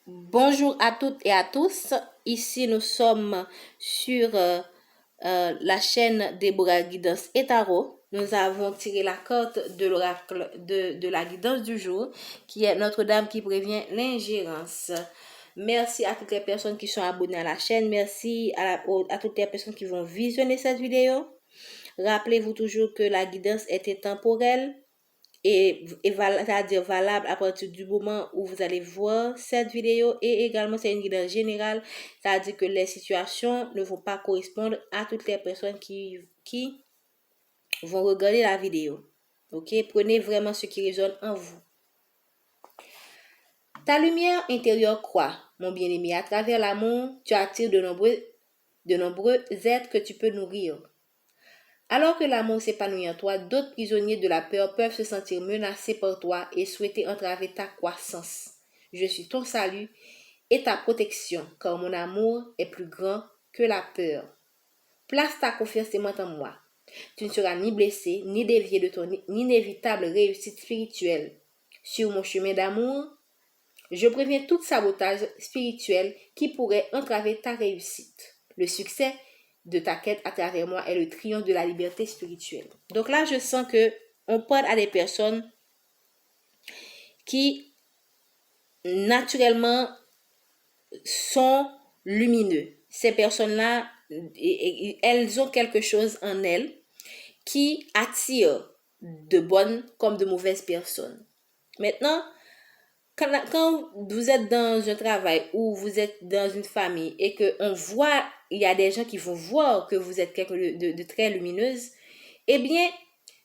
Bonjour à toutes et à tous. Ici, nous sommes sur la chaîne Déborah Guidance et Tarot. Nous avons tiré la carte de l'oracle de la guidance du jour, qui est Notre-Dame qui prévient l'ingérence. Merci à toutes les personnes qui sont abonnées à la chaîne. Merci à toutes les personnes qui vont visionner cette vidéo. Rappelez-vous toujours que la guidance est intemporelle c'est-à-dire valable à partir du moment où vous allez voir cette vidéo, et également c'est une guidance générale, c'est-à-dire que les situations ne vont pas correspondre à toutes les personnes qui vont regarder la vidéo. Ok, prenez vraiment ce qui résonne en vous. Ta lumière intérieure croît, mon bien-aimé. À travers l'amour, tu attires de nombreux êtres que tu peux nourrir. Alors que l'amour s'épanouit en toi, d'autres prisonniers de la peur peuvent se sentir menacés par toi et souhaiter entraver ta croissance. Je suis ton salut et ta protection, car mon amour est plus grand que la peur. Place ta confiance aimante en moi. Tu ne seras ni blessé, ni dévié de ton inévitable réussite spirituelle. Sur mon chemin d'amour, je préviens tout sabotage spirituel qui pourrait entraver ta réussite. Le succès de ta quête à travers moi est le triomphe de la liberté spirituelle. Donc là, je sens que on parle à des personnes qui naturellement sont lumineux. Ces personnes-là, elles ont quelque chose en elles qui attire de bonnes comme de mauvaises personnes. Maintenant, quand vous êtes dans un travail ou vous êtes dans une famille et qu'on voit, il y a des gens qui vont voir que vous êtes quelqu'un de très lumineuse, eh bien,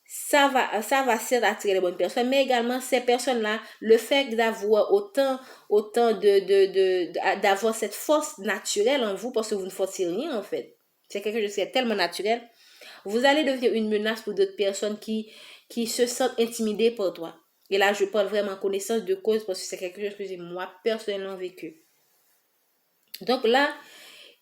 ça va certes attirer les bonnes personnes, mais également ces personnes-là, le fait d'avoir d'avoir cette force naturelle en vous, parce que vous ne forcez rien en fait. C'est quelque chose qui est tellement naturel. Vous allez devenir une menace pour d'autres personnes qui se sentent intimidées par toi. Et là, je parle vraiment en connaissance de cause parce que c'est quelque chose que j'ai moi personnellement vécu. Donc là,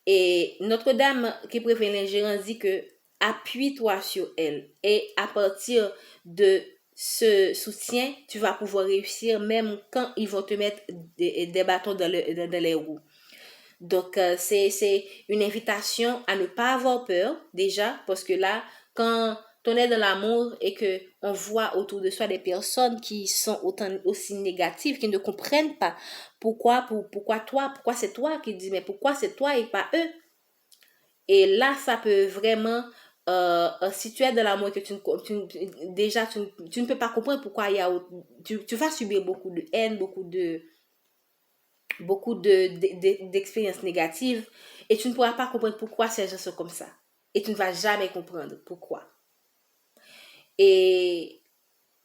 et Notre-Dame qui prévient l'ingérence dit que appuie-toi sur elle. Et à partir de ce soutien, tu vas pouvoir réussir même quand ils vont te mettre des bâtons dans les roues. Donc, c'est une invitation à ne pas avoir peur, déjà, parce que là, quand on est dans l'amour et que on voit autour de soi des personnes qui sont aussi négatives, qui ne comprennent pas pourquoi c'est toi qui dis, mais pourquoi c'est toi et pas eux. Et là, ça peut vraiment, si tu es dans l'amour que déjà, tu ne peux pas comprendre pourquoi tu vas subir beaucoup de haine, beaucoup d'expériences négatives, et tu ne pourras pas comprendre pourquoi ces gens sont comme ça. Et tu ne vas jamais comprendre pourquoi. Et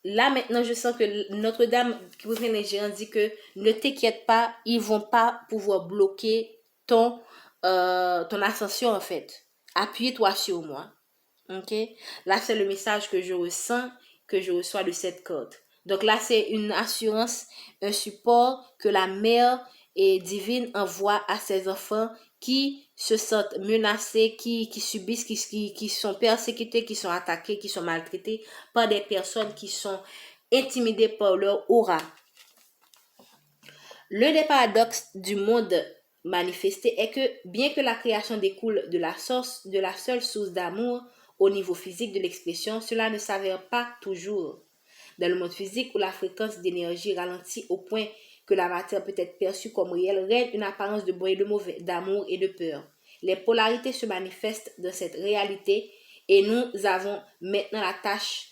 là, maintenant, je sens que Notre-Dame qui vous fait l'ingérence dit que ne t'inquiète pas, ils vont pas pouvoir bloquer ton ascension, en fait. Appuie-toi sur moi. Ok? Là, c'est le message que je ressens, que je reçois de cette corde. Donc là, c'est une assurance, un support que la mère et divine envoie à ses enfants qui se sentent menacés, qui subissent, qui sont persécutés, qui sont attaqués, qui sont maltraités par des personnes qui sont intimidées par leur aura. L'un des paradoxes du monde manifesté est que bien que la création découle de la seule source d'amour au niveau physique de l'expression, cela ne s'avère pas toujours. Dans le monde physique où la fréquence d'énergie ralentit au point que la matière peut être perçue comme réelle, règne une apparence de bon et de mauvais, d'amour et de peur. Les polarités se manifestent dans cette réalité et nous avons maintenant la tâche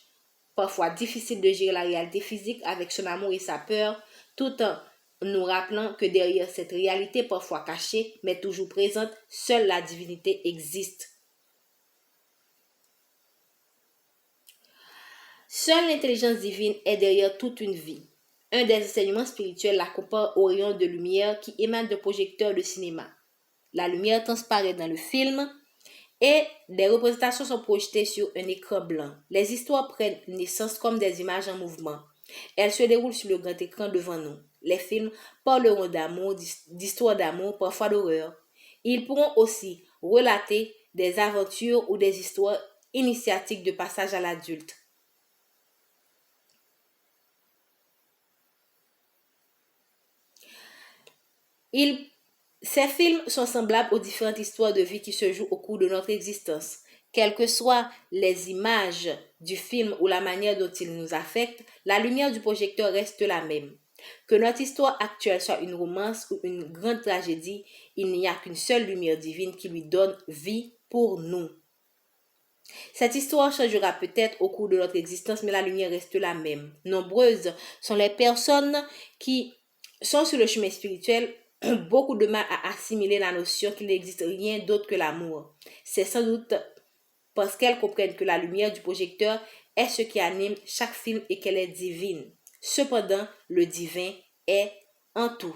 parfois difficile de gérer la réalité physique avec son amour et sa peur, tout en nous rappelant que derrière cette réalité parfois cachée, mais toujours présente, seule la divinité existe. Seule l'intelligence divine est derrière toute une vie. Un des enseignements spirituels la compare au rayon de lumière qui émane de projecteurs de cinéma. La lumière transparaît dans le film et des représentations sont projetées sur un écran blanc. Les histoires prennent naissance comme des images en mouvement. Elles se déroulent sur le grand écran devant nous. Les films parleront d'amour, d'histoires d'amour, parfois d'horreur. Ils pourront aussi relater des aventures ou des histoires initiatiques de passage à l'adulte. Ces films sont semblables aux différentes histoires de vie qui se jouent au cours de notre existence. Quelles que soient les images du film ou la manière dont il nous affecte, la lumière du projecteur reste la même. Que notre histoire actuelle soit une romance ou une grande tragédie, il n'y a qu'une seule lumière divine qui lui donne vie pour nous. Cette histoire changera peut-être au cours de notre existence, mais la lumière reste la même. Nombreuses sont les personnes qui sont sur le chemin spirituel, ont beaucoup de mal à assimiler la notion qu'il n'existe rien d'autre que l'amour. C'est sans doute parce qu'elles comprennent que la lumière du projecteur est ce qui anime chaque film et qu'elle est divine. Cependant, le divin est en tout.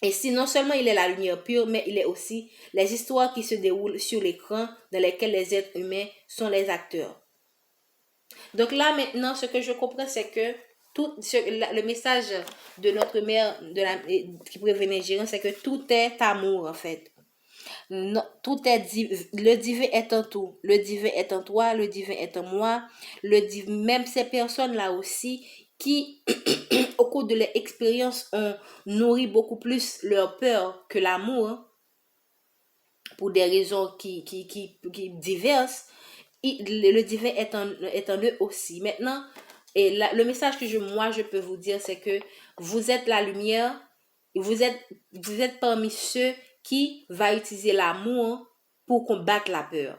Et si non seulement il est la lumière pure, mais il est aussi les histoires qui se déroulent sur l'écran dans lesquelles les êtres humains sont les acteurs. Donc là maintenant, ce que je comprends, c'est que le message de notre mère qui prévenait Gérant, c'est que tout est amour en fait. Non, tout est le divin est en tout. Le divin est en toi, le divin est en moi. Même ces personnes-là aussi qui, au cours de leur expérience, ont nourri beaucoup plus leur peur que l'amour, hein, pour des raisons qui diverses. Le divin est en eux aussi. Maintenant, le message que moi je peux vous dire, c'est que vous êtes la lumière, vous êtes parmi ceux qui va utiliser l'amour pour combattre la peur.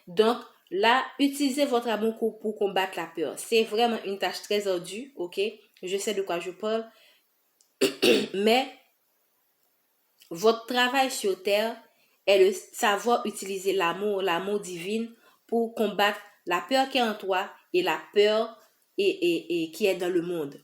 Donc, là, utilisez votre amour pour combattre la peur. C'est vraiment une tâche très ardue, ok? Je sais de quoi je parle. Mais, votre travail sur Terre est de savoir utiliser l'amour divin pour combattre la peur qui est en toi et la peur et qui est dans le monde.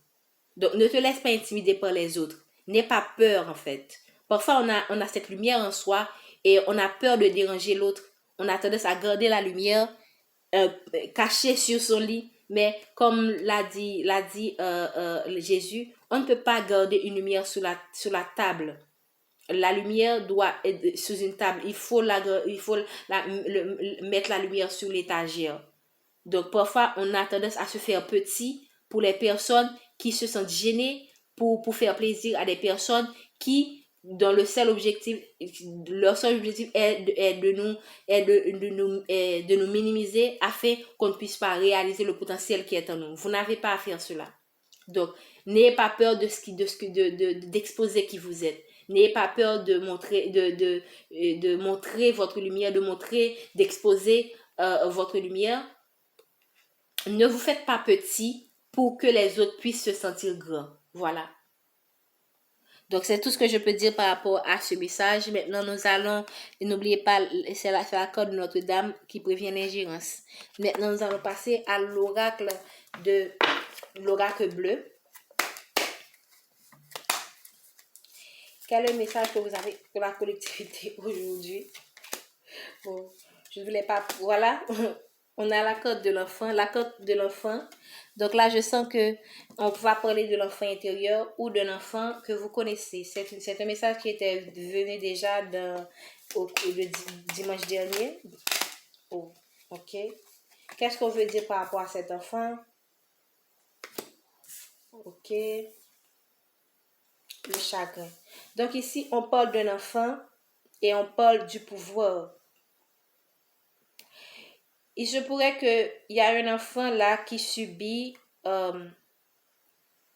Donc, ne te laisse pas intimider par les autres. N'aie pas peur, en fait. Parfois, on a cette lumière en soi et on a peur de déranger l'autre. On a tendance à garder la lumière cachée sur son lit. Mais comme l'a dit Jésus, on ne peut pas garder une lumière sur la table. La lumière doit être sous une table. Il faut mettre la lumière sur l'étagère. Donc, parfois, on a tendance à se faire petit pour les personnes qui se sentent gênées pour faire plaisir à des personnes qui, dont leur seul objectif est de nous minimiser afin qu'on ne puisse pas réaliser le potentiel qui est en nous. Vous n'avez pas à faire cela. Donc, n'ayez pas peur d'exposer qui vous êtes. N'ayez pas peur de montrer votre lumière, d'exposer votre lumière. Ne vous faites pas petit pour que les autres puissent se sentir grands. Voilà. Donc, c'est tout ce que je peux dire par rapport à ce message. Maintenant, n'oubliez pas, c'est la corde de Notre-Dame qui prévient l'ingérence. Maintenant, nous allons passer à l'oracle bleu. Quel est le message que vous avez pour la collectivité aujourd'hui? Bon, je ne voulais pas... Voilà. On a la corde de l'enfant. Donc là, je sens que on va parler de l'enfant intérieur ou d'un enfant que vous connaissez. C'est un message qui était venu déjà le dimanche dernier. Oh, ok. Qu'est-ce qu'on veut dire par rapport à cet enfant? Ok. Le chagrin. Donc ici, on parle d'un enfant et on parle du pouvoir. Il se pourrait qu'il y a un enfant là qui subit,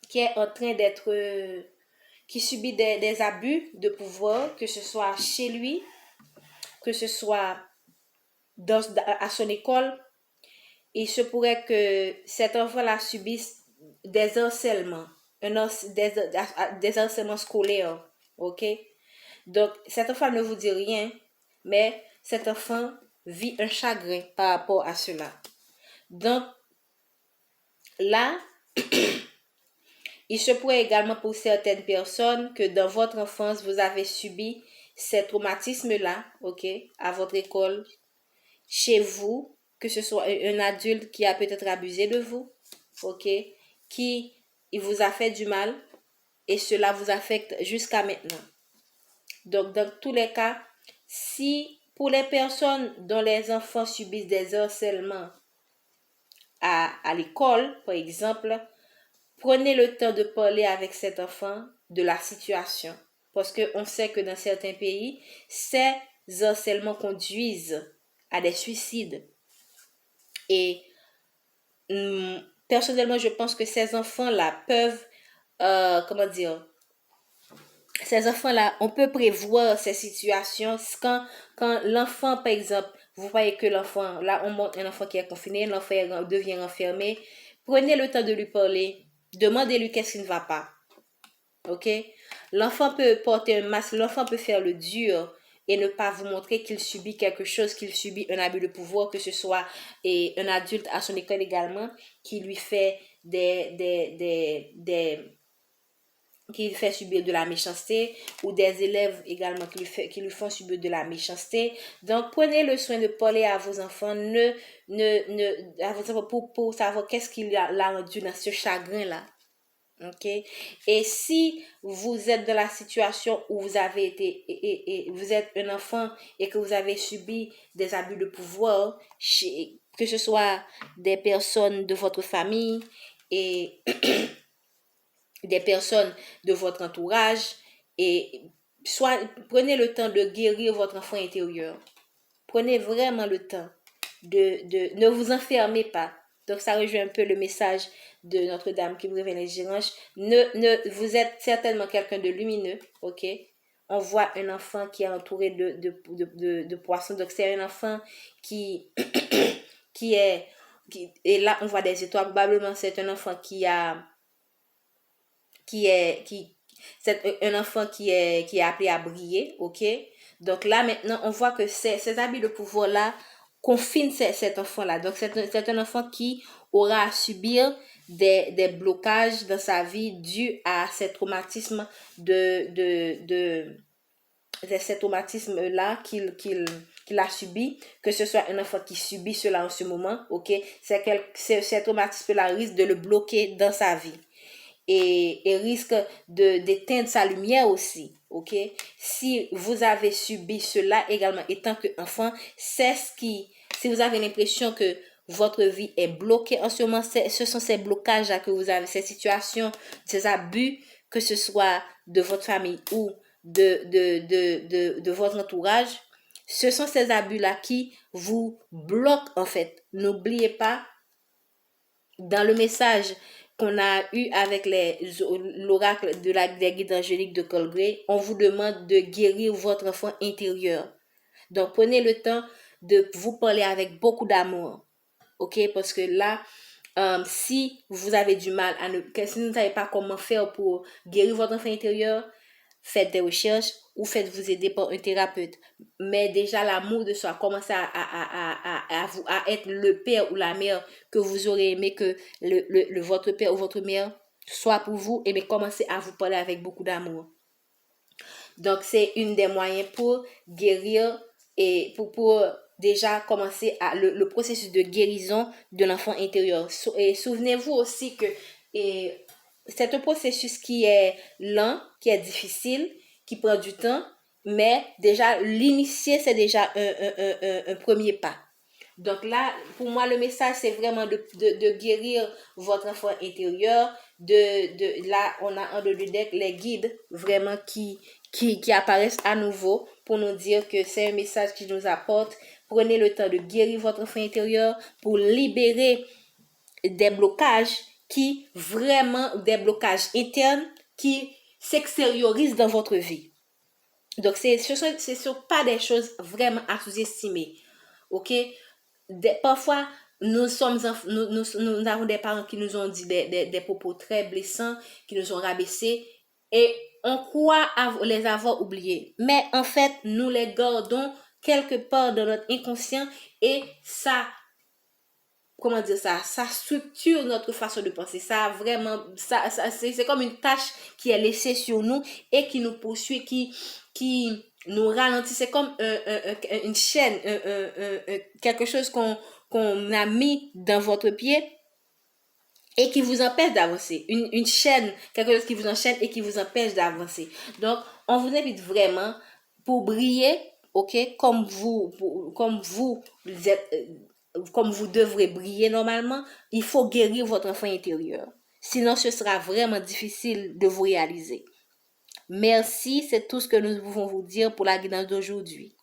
qui est en train qui subit des abus de pouvoir, que ce soit chez lui, que ce soit à son école. Il se pourrait que cet enfant là subisse des harcèlements, des harcèlements scolaires, ok? Donc, cet enfant ne vous dit rien, mais cet enfant vit un chagrin par rapport à cela. Donc, là, il se pourrait également pour certaines personnes que dans votre enfance, vous avez subi ces traumatismes-là, ok, à votre école, chez vous, que ce soit un adulte qui a peut-être abusé de vous, ok, il vous a fait du mal et cela vous affecte jusqu'à maintenant. Donc, dans tous les cas, si pour les personnes dont les enfants subissent des harcèlements à l'école, par exemple, prenez le temps de parler avec cet enfant de la situation. Parce qu'on sait que dans certains pays, ces harcèlements conduisent à des suicides. Et personnellement, je pense que ces enfants-là peuvent, comment dire, ces enfants-là, on peut prévoir ces situations quand l'enfant, par exemple, vous voyez que l'enfant, là, on montre un enfant qui est confiné, l'enfant devient enfermé. Prenez le temps de lui parler. Demandez-lui qu'est-ce qui ne va pas. OK? L'enfant peut porter un masque, l'enfant peut faire le dur et ne pas vous montrer qu'il subit quelque chose, qu'il subit un abus de pouvoir, que ce soit un adulte à son école également, qui lui fait qui lui fait subir de la méchanceté, ou des élèves également qui lui font subir de la méchanceté. Donc, prenez le soin de parler à vos enfants, à vos enfants pour savoir qu'est-ce qui l'a rendu dans ce chagrin-là. OK? Et si vous êtes dans la situation où vous avez été, et vous êtes un enfant et que vous avez subi des abus de pouvoir, que ce soit des personnes de votre famille et des personnes de votre entourage, et prenez le temps de guérir votre enfant intérieur. Prenez vraiment le temps ne vous enfermez pas. Donc, ça rejoint un peu le message de Notre-Dame qui vous révèle les Giranches. Vous êtes certainement quelqu'un de lumineux, OK? On voit un enfant qui est entouré de poissons. Donc, c'est un enfant qui et là, on voit des étoiles. Probablement, c'est un enfant c'est un enfant qui est appelé à briller, OK? Donc là, maintenant, on voit que ces habits de pouvoir-là confinent cet enfant-là. Donc, c'est un enfant qui aura à subir des blocages dans sa vie dus à ces traumatismes ces traumatismes-là qu'il a subi, que ce soit un enfant qui subit cela en ce moment, OK? Ces traumatismes-là risquent de le bloquer dans sa vie. Et risque d'éteindre sa lumière aussi, ok? Si vous avez subi cela également étant qu'enfant, si vous avez l'impression que votre vie est bloquée en ce moment, ce sont ces blocages-là que vous avez, ces situations, ces abus, que ce soit de votre famille ou de votre entourage, ce sont ces abus-là qui vous bloquent en fait. N'oubliez pas, dans le message qu'on a eu avec l'oracle des guides angéliques de Colgré, on vous demande de guérir votre enfant intérieur. Donc, prenez le temps de vous parler avec beaucoup d'amour. OK? Parce que là, si vous avez du mal si vous ne savez pas comment faire pour guérir votre enfant intérieur, faites des recherches ou faites-vous aider par un thérapeute. Mais déjà, l'amour de soi, commencez à être le père ou la mère que vous aurez aimé que votre père ou votre mère soit pour vous, et bien commencez à vous parler avec beaucoup d'amour. Donc, c'est une des moyens pour guérir et pour déjà commencer le processus de guérison de l'enfant intérieur. Et souvenez-vous aussi que c'est un processus qui est lent, qui est difficile, qui prend du temps, mais déjà l'initier, c'est déjà un premier pas. Donc là, pour moi, le message, c'est vraiment de guérir votre enfant intérieur. Là, on a en deux deck les guides vraiment qui apparaissent à nouveau pour nous dire que c'est un message qui nous apporte. Prenez le temps de guérir votre enfant intérieur pour libérer des blocages des blocages internes qui s'extériorisent dans votre vie. Donc, ce ne sont pas des choses vraiment à sous-estimer. OK? Parfois, nous avons des parents qui nous ont dit des propos très blessants, qui nous ont rabaissés, et on croit les avoir oubliés. Mais en fait, nous les gardons quelque part dans notre inconscient, et ça structure notre façon de penser. C'est comme une tâche qui est laissée sur nous et qui nous poursuit, qui nous ralentit. C'est comme une chaîne, quelque chose qu'on a mis dans votre pied et qui vous empêche d'avancer. Une chaîne, quelque chose qui vous enchaîne et qui vous empêche d'avancer. Donc, on vous invite vraiment pour briller, ok, comme vous êtes, comme vous devrez briller normalement. Il faut guérir votre enfant intérieur. Sinon, ce sera vraiment difficile de vous réaliser. Merci, c'est tout ce que nous pouvons vous dire pour la guidance d'aujourd'hui.